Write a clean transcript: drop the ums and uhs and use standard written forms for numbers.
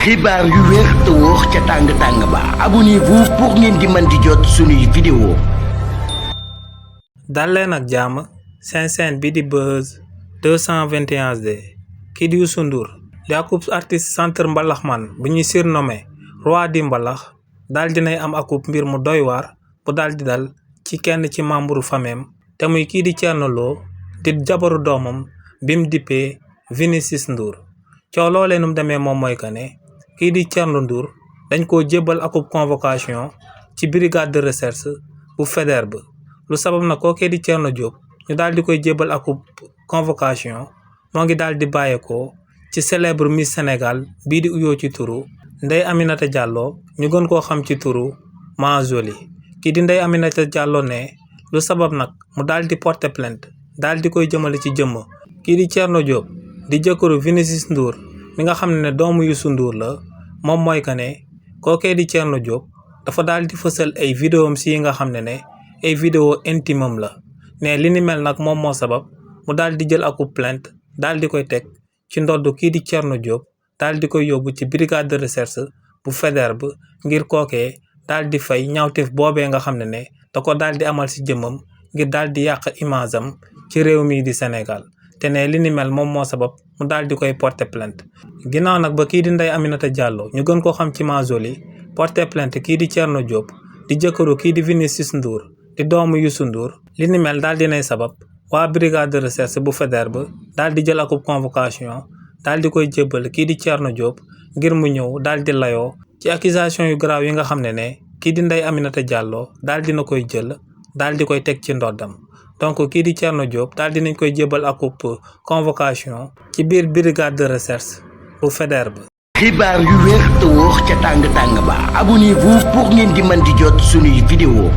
xibaar yu wér te wóor ca tàng ba abonnez-vous pour ngeen di mën di jot suñuy vidéo. dal leen ak jàmm seen bi di Buzz 221D kii di Youssou Ndour di akub artiste chanteur mbalaxman bu ñuy surnommé roi di mbalax daal dinay am akub mbir mu doy waar bu daal di dal ci kenn ci membre famem te muy kii di Thierno Lo di jabaru doomam bim dippee Vinicius Ndour. coow loolee num demee moom mooy que ne kii di Thierno Ndour dañ koo jébbal akub convocation ci brigade de recherche bu Faidherbe lu sabab na kookee di Thierno Diop ñu daal di koy jébbal akub convocation moo ngi daal di bàyyeekoo ci célèbre Miss Sénégal bii di uyoo ci turu Ndeye Aminata Diallo ñu gën koo xam ci turu Ma Jolie. kii di Ndeye Aminata Diallo ne lu sabab nag mu daal di porter plainte daal di koy jëmale ci jëmm kii di Thierno Diop di jëkkëru Vinicius Ndour mi nga xam ne doomu Youssou Ndour la moom mooy que ne kookee di Thierno Diop dafa daal di fësal ay vidéom si yi nga xam ne ay vidéo intimam la ne li ni mel nag moom moo sabab mu daal di jël akub plainte daal di koy teg ci ndodd kii di Thierno Diop daal di koy yóbbu ci brigade de recherche bu Faidherbe ngir kookee daal di fay ñaawteef boobee nga xam ne da ko daal di amal si jëmmam ngir daal di yàq image am ci réew mii di Sénégal te ne li ni mel moom moo sabab mu daal di koy porter plainte. ginnaaw nag ba kii di Ndeye Aminata Diallo ñu gën koo xam ci Ma Jolie porter plainte kii di Thierno Diop di jëkkëru kii di Vinicius Ndour di doomu Youssou Ndour li ni mel daal dinay sabab waa brigade de recherche bu Faidherbe daal di jël akub convocation daal di koy jébbal kii di Thierno Diop ngir mu ñëw daal di layoo ci accusation yu grave yi nga xam ne kii di Ndeye Aminata Diallo daal dina koy jël daal di koy teg ci ndoddam. donc kii di Thierno Diop daal dinañ koy jébbal akub convocation ci biir brigade de recherche bu Faidherbe. xibaar yu wér te wóor ca tàng ba abonnez-vous pour ngeen di mën di jot suñuy vidéo.